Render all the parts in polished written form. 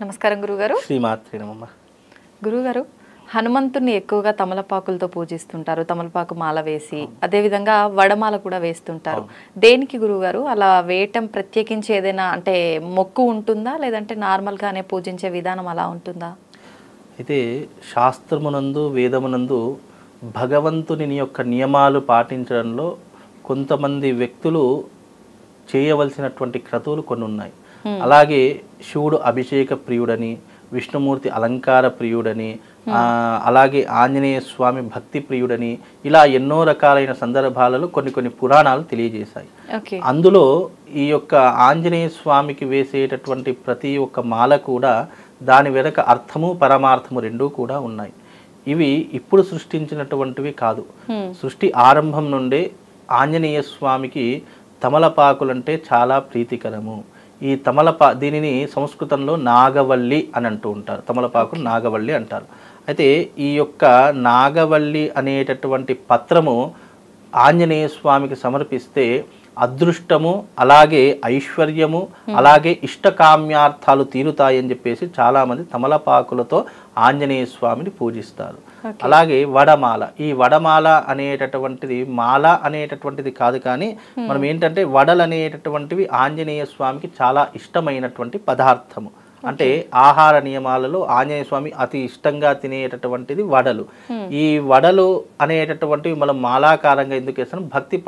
నమస్కారం గురుగారు. శ్రీమాత్రే నమః. గురుగారు, హనుమంతుని ఎక్కువగా తమలపాకులతో పూజిస్తుంటారు, తమలపాకు మాల వేసి, అదేవిధంగా వడమాల కూడా వేస్తుంటారు. దేనికి గురుగారు అలా వేయటం ప్రత్యేకించి ఏదైనా అంటే మొక్కు ఉంటుందా, లేదంటే నార్మల్గానే పూజించే విధానం అలా ఉంటుందా? అయితే శాస్త్రమునందు వేదమునందు భగవంతుని యొక్క నియమాలు పాటించడంలో కొంతమంది వ్యక్తులు చేయవలసినటువంటి క్రతువులు కొన్ని ఉన్నాయి. అలాగే శివుడు అభిషేక ప్రియుడని, విష్ణుమూర్తి అలంకార ప్రియుడని, అలాగే ఆంజనేయ స్వామి భక్తి ప్రియుడని, ఇలా ఎన్నో రకాలైన సందర్భాలలో కొన్ని పురాణాలు తెలియజేశాయి. అందులో ఈ యొక్క ఆంజనేయ స్వామికి వేసేటటువంటి ప్రతి ఒక్క మాల కూడా దాని వెనక అర్థము పరమార్థము రెండూ కూడా ఉన్నాయి. ఇవి ఇప్పుడు సృష్టించినటువంటివి కాదు. సృష్టి ఆరంభం నుండే ఆంజనేయ స్వామికి తమలపాకులంటే చాలా ప్రీతికరము. ఈ దీనిని సంస్కృతంలో నాగవల్లి అని అంటూ ఉంటారు. తమలపాకులు నాగవల్లి అంటారు. అయితే ఈ యొక్క నాగవల్లి అనేటటువంటి పత్రము ఆంజనేయ స్వామికి సమర్పిస్తే అదృష్టము, అలాగే ఐశ్వర్యము, అలాగే ఇష్టకామ్యార్థాలు తీరుతాయని చెప్పేసి చాలామంది తమలపాకులతో ఆంజనేయ స్వామిని పూజిస్తారు. అలాగే వడమాల, ఈ వడమాల అనేటటువంటిది మాల అనేటటువంటిది కాదు, కానీ మనం ఏంటంటే వడలు అనేటటువంటివి ఆంజనేయ స్వామికి చాలా ఇష్టమైనటువంటి పదార్థము. అంటే ఆహార నియమాలలో ఆంజనేయ స్వామి అతి ఇష్టంగా తినేటటువంటిది వడలు. ఈ వడలు అనేటటువంటివి మనం మాలాకారంగా ఎందుకు వేస్తాం? భక్తి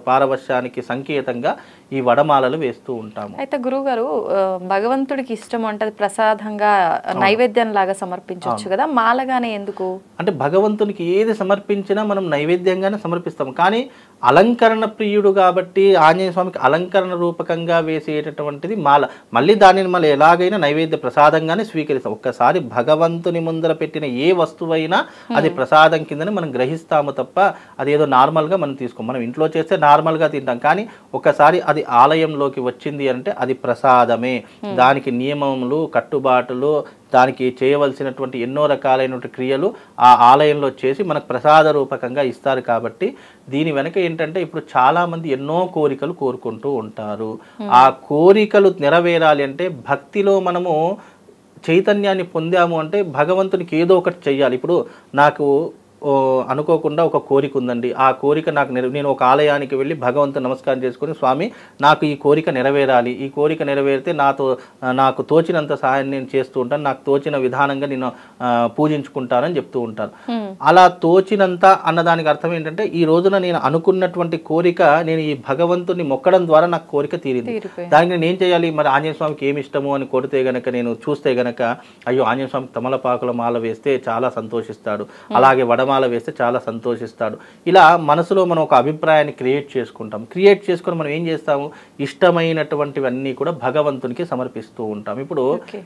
పారవశ్యానికి సంకేతంగా ఈ వడమాలలు వేస్తూ ఉంటాము. అయితే గురువుగారు, భగవంతుడికి ఇష్టం అంటే ప్రసాదంగా నైవేద్యం లాగా సమర్పించవచ్చు కదా, మాలగానే ఎందుకు? అంటే భగవంతునికి ఏది సమర్పించినా మనం నైవేద్యంగానే సమర్పిస్తాము. కానీ అలంకరణ ప్రియుడు కాబట్టి ఆంజనేయ స్వామికి అలంకరణ రూపకంగా వేసేటటువంటిది మాల. మళ్ళీ దానిని మళ్ళీ ఎలాగైనా నైవేద్య ప్రసాదంగానే స్వీకరిస్తాం. ఒక్కసారి భగవంతుని ముందర పెట్టిన ఏ వస్తువైనా అది ప్రసాదం కిందనే మనం గ్రహిస్తాము తప్ప అదేదో నార్మల్గా మనం తీసుకోం. మనం ఇంట్లో చేస్తే నార్మల్గా తింటాం, కానీ ఒకసారి అది ఆలయంలోకి వచ్చింది అంటే అది ప్రసాదమే. దానికి నియమములు, కట్టుబాటులు, దానికి చేయవలసినటువంటి ఎన్నో రకాలైనటువంటి క్రియలు ఆ ఆలయంలో చేసి మనకు ప్రసాద రూపకంగా ఇస్తారు. కాబట్టి దీని వెనక ఏంటంటే ఇప్పుడు చాలామంది ఎన్నో కోరికలు కోరుకుంటూ ఉంటారు. ఆ కోరికలు నెరవేరాలి అంటే భక్తిలో మనము చైతన్యాన్ని పొందాము అంటే భగవంతునికి ఏదో ఒకటి చెయ్యాలి. ఇప్పుడు నాకు అనుకోకుండా ఒక కోరిక ఉందండి, ఆ కోరిక నాకు నేను ఒక ఆలయానికి వెళ్ళి భగవంతుని నమస్కారం చేసుకుని, స్వామి నాకు ఈ కోరిక నెరవేరాలి, ఈ కోరిక నెరవేరితే నాకు తోచినంత సహాయం నేను చేస్తూ ఉంటాను, నాకు తోచిన విధానంగా నేను పూజించుకుంటానని చెప్తూ ఉంటారు. అలా తోచినంత అన్నదానికి అర్థం ఏంటంటే ఈ రోజున నేను అనుకున్నటువంటి కోరిక నేను ఈ భగవంతుని మొక్కడం ద్వారా నాకు కోరిక తీరింది. దానికి నేను ఏం చేయాలి? మరి ఆంజనేయ స్వామికి ఏమి ఇష్టము అని కొడితే గనక, నేను చూస్తే గనక అయ్యో ఆంజనేయ స్వామికి తమలపాకుల మాల వేస్తే చాలా సంతోషిస్తాడు, అలాగే వడమాల వేస్తే చాలా సంతోషిస్తాడు. ఇలా మనసులో మనం ఒక అభిప్రాయాన్ని క్రియేట్ చేసుకుంటాం. క్రియేట్ చేసుకుని మనం ఏం చేస్తాము? ఇష్టమైనటువంటివన్నీ కూడా భగవంతునికి సమర్పిస్తూ ఉంటాం. ఇప్పుడు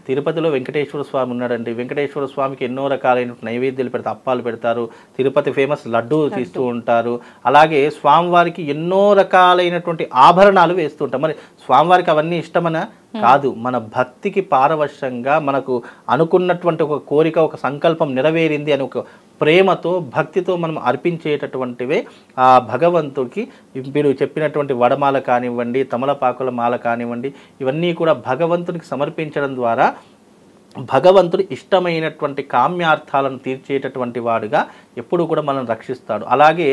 తిరుపతిలో వెంకటేశ్వర స్వామి ఉన్నాడండి. వెంకటేశ్వర స్వామికి ఎన్నో రకాలైన నైవేద్యాలు పెడతారు, అప్పాలు పెడతారు. తిరుపతి ఫేమస్ లడ్డు తీస్తూ ఉంటారు. అలాగే స్వామివారికి ఎన్నో రకాలైనటువంటి ఆభరణాలు వేస్తూ ఉంటాం. మరి స్వామివారికి అవన్నీ ఇష్టమనా? కాదు. మన భక్తికి పారవశ్యంగా మనకు అనుకున్నటువంటి ఒక కోరిక, ఒక సంకల్పం నెరవేరింది అని ఒక ప్రేమతో, భక్తితో మనం అర్పించేటటువంటివే ఆ భగవంతుడికి. మీరు చెప్పినటువంటి వడమాల కానివ్వండి, తమలపాకుల మాల కానివ్వండి, ఇవన్నీ కూడా భగవంతునికి సమర్పించడం ద్వారా భగవంతుడు ఇష్టమైనటువంటి కామ్యార్థాలను తీర్చేటటువంటి వాడుగా ఎప్పుడు కూడా మనం రక్షిస్తాడు. అలాగే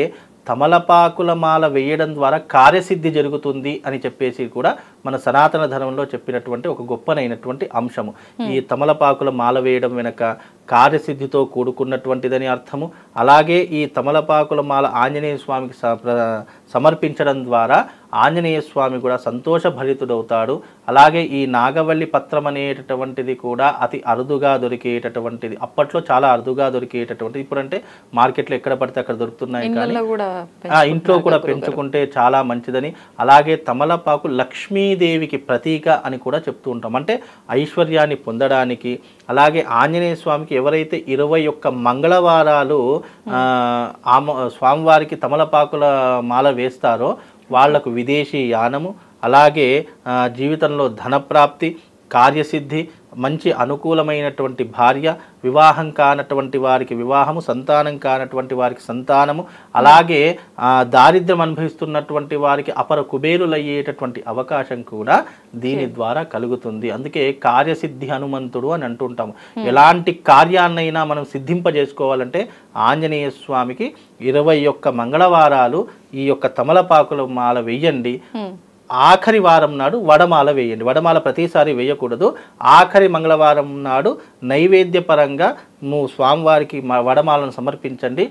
తమలపాకుల మాల వేయడం ద్వారా కార్యసిద్ధి జరుగుతుంది అని చెప్పేసి కూడా మన సనాతన ధర్మంలో చెప్పినటువంటి ఒక గొప్పనైనటువంటి అంశము. ఈ తమలపాకుల మాల వేయడం వెనక కార్యసిద్ధితో కూడుకున్నటువంటిదని అర్థము. అలాగే ఈ తమలపాకుల మాల ఆంజనేయ స్వామికి సమర్పించడం ద్వారా ఆంజనేయ స్వామి కూడా సంతోషభరితుడవుతాడు. అలాగే ఈ నాగవల్లి పత్రం అనేటటువంటిది కూడా అతి అరుదుగా దొరికేటటువంటిది. అప్పట్లో చాలా అరుదుగా దొరికేటటువంటిది. ఇప్పుడంటే మార్కెట్లో ఎక్కడ పడితే అక్కడ దొరుకుతున్నాయి, కానీ ఇంట్లో కూడా పెంచుకుంటే చాలా మంచిదని. అలాగే తమలపాకు లక్ష్మీదేవికి ప్రతీక అని కూడా చెప్తూ ఉంటాం. అంటే ఐశ్వర్యాన్ని పొందడానికి. అలాగే ఆంజనేయ స్వామికి ఎవరైతే 21 మంగళవారాలు స్వామివారికి తమలపాకుల మాల వేస్తారో వాళ్లకు విదేశీ యానము, అలాగే జీవితంలో ధనప్రాప్తి, కార్యసిద్ధి, మంచి అనుకూలమైనటువంటి భార్య, వివాహం కానటువంటి వారికి వివాహము, సంతానం కానటువంటి వారికి సంతానము, అలాగే దారిద్ర్యం అనుభవిస్తున్నటువంటి వారికి అపర కుబేరులయ్యేటటువంటి అవకాశం కూడా దీని ద్వారా కలుగుతుంది. అందుకే కార్యసిద్ధి హనుమంతుడు అని అంటుంటాము. ఎలాంటి కార్యాన్నైనా మనం సిద్ధింపజేసుకోవాలంటే ఆంజనేయ స్వామికి 21 మంగళవారాలు ఈ యొక్క తమలపాకుల మాల వెయ్యండి. ఆఖరి వారం నాడు వడమాల వేయండి. వడమాల ప్రతిసారి వేయకూడదు. ఆఖరి మంగళవారం నాడు నైవేద్యపరంగా స్వామివారికి వడమాలను సమర్పించండి.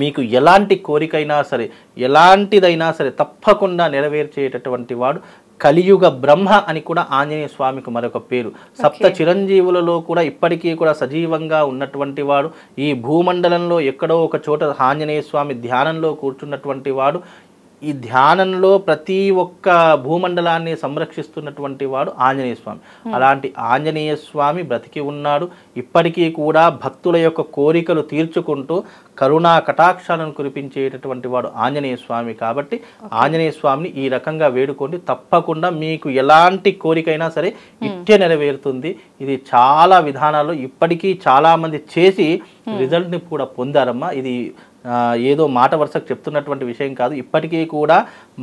మీకు ఎలాంటి కోరికైనా సరే, ఎలాంటిదైనా సరే తప్పకుండా నెరవేర్చేటటువంటి వాడు కలియుగ బ్రహ్మ అని కూడా ఆంజనేయ స్వామికి మరొక పేరు. సప్త చిరంజీవులలో కూడా ఇప్పటికీ కూడా సజీవంగా ఉన్నటువంటి వాడు. ఈ భూమండలంలో ఎక్కడో ఒక చోట ఆంజనేయ స్వామి ధ్యానంలో కూర్చున్నటువంటి వాడు. ఈ ధ్యానంలో ప్రతి ఒక్క భూమండలాన్ని సంరక్షిస్తున్నటువంటి వాడు ఆంజనేయ స్వామి. అలాంటి ఆంజనేయ స్వామి బ్రతికి ఉన్నాడు. ఇప్పటికీ కూడా భక్తుల యొక్క కోరికలు తీర్చుకుంటూ కరుణా కటాక్షాలను కురిపించేటటువంటి వాడు ఆంజనేయ స్వామి. కాబట్టి ఆంజనేయ స్వామిని ఈ రకంగా వేడుకోండి. తప్పకుండా మీకు ఎలాంటి కోరికైనా సరే ఇట్టే నెరవేరుతుంది. ఇది చాలా విధానాల్లో ఇప్పటికీ చాలామంది చేసి రిజల్ట్ని కూడా పొందారమ్మా. ఇది ఏదో మాట వరుసకు చెప్తున్నటువంటి విషయం కాదు. ఇప్పటికీ కూడా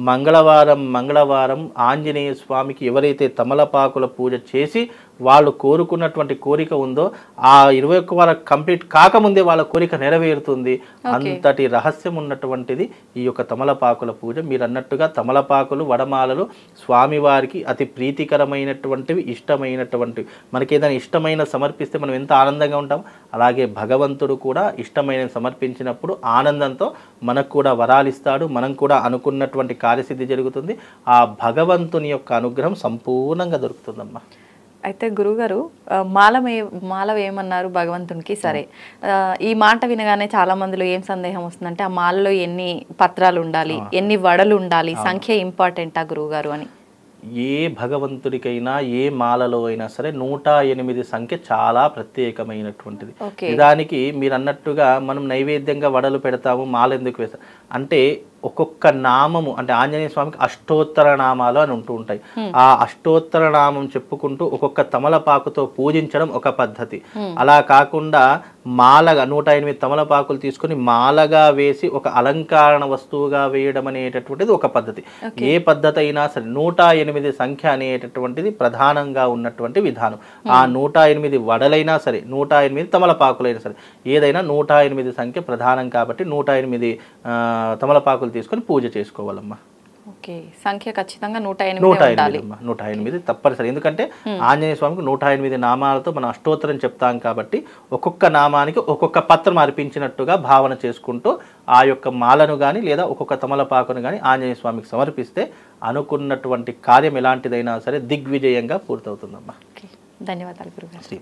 మంగళవారం ఆంజనేయ స్వామికి ఎవరైతే తమలపాకుల పూజ చేసి వాళ్ళు కోరుకున్నటువంటి కోరిక ఉందో ఆ 21 వారం కంప్లీట్ కాకముందే వాళ్ళ కోరిక నెరవేరుతుంది. అంతటి రహస్యం ఉన్నటువంటిది ఈ యొక్క తమలపాకుల పూజ. మీరు అన్నట్టుగా తమలపాకులు, వడమాలలు స్వామివారికి అతి ప్రీతికరమైనటువంటివి, ఇష్టమైనటువంటివి. మనకి ఏదైనా ఇష్టమైన సమర్పిస్తే మనం ఎంత ఆనందంగా ఉంటాం, అలాగే భగవంతుడు కూడా ఇష్టమైన సమర్పించినప్పుడు ఆనందంతో మనకు కూడా వరాలిస్తాడు. మనం కూడా అనుకున్నటువంటి కార్యసిద్ధి జరుగుతుంది. ఆ భగవంతుని యొక్క అనుగ్రహం సంపూర్ణంగా దొరుకుతుందమ్మా. అయితే గురుగారు మాల వేయమన్నారు భగవంతునికి. సరే, ఈ మాట వినగానే చాలా మందిలో ఏం సందేహం వస్తుందంటే ఆ మాలలో ఎన్ని పత్రాలు ఉండాలి, ఎన్ని వడలు ఉండాలి, సంఖ్య ఇంపార్టెంటా గురువుగారు అని. ఏ భగవంతుడికైనా ఏ మాలలో అయినా సరే 108 సంఖ్య చాలా ప్రత్యేకమైనటువంటిది. దానికి మీరు అన్నట్టుగా మనం నైవేద్యంగా వడలు పెడతాము, మాల ఎందుకు వేస్తాం అంటే ఒక్కొక్క నామము అంటే ఆంజనేయ స్వామికి అష్టోత్తర నామాలు అని ఉంటూ ఉంటాయి. ఆ అష్టోత్తర నామం చెప్పుకుంటూ ఒక్కొక్క తమలపాకుతో పూజించడం ఒక పద్ధతి. అలా కాకుండా మాలగా 108 తమలపాకులు తీసుకుని మాలగా వేసి ఒక అలంకరణ వస్తువుగా వేయడం అనేటటువంటిది ఒక పద్ధతి. ఏ పద్ధతి అయినా సరే 108 సంఖ్య అనేటటువంటిది ప్రధానంగా ఉన్నటువంటి విధానం. ఆ 108 వడలైనా సరే, 108 తమలపాకులైనా సరే, ఏదైనా 108 సంఖ్య ప్రధానం కాబట్టి 108 తమలపాకులు తీసుకొని పూజ చేసుకోవాలమ్మా. ఓకే, సంఖ్య ఖచ్చితంగా 108 తప్పనిసరి. ఎందుకంటే ఆంజనేయ స్వామికి 108 నామాలతో మనం అష్టోత్తరం చెప్తాం కాబట్టి ఒక్కొక్క నామానికి ఒక్కొక్క పత్రం అర్పించినట్టుగా భావన చేసుకుంటూ ఆ యొక్క మాలను కానీ లేదా ఒక్కొక్క తమలపాకును కానీ ఆంజనేయ స్వామికి సమర్పిస్తే అనుకున్నటువంటి కార్యం ఎలాంటిదైనా సరే దిగ్విజయంగా పూర్తవుతుందమ్మా. ధన్యవాదాలు గురుగారు.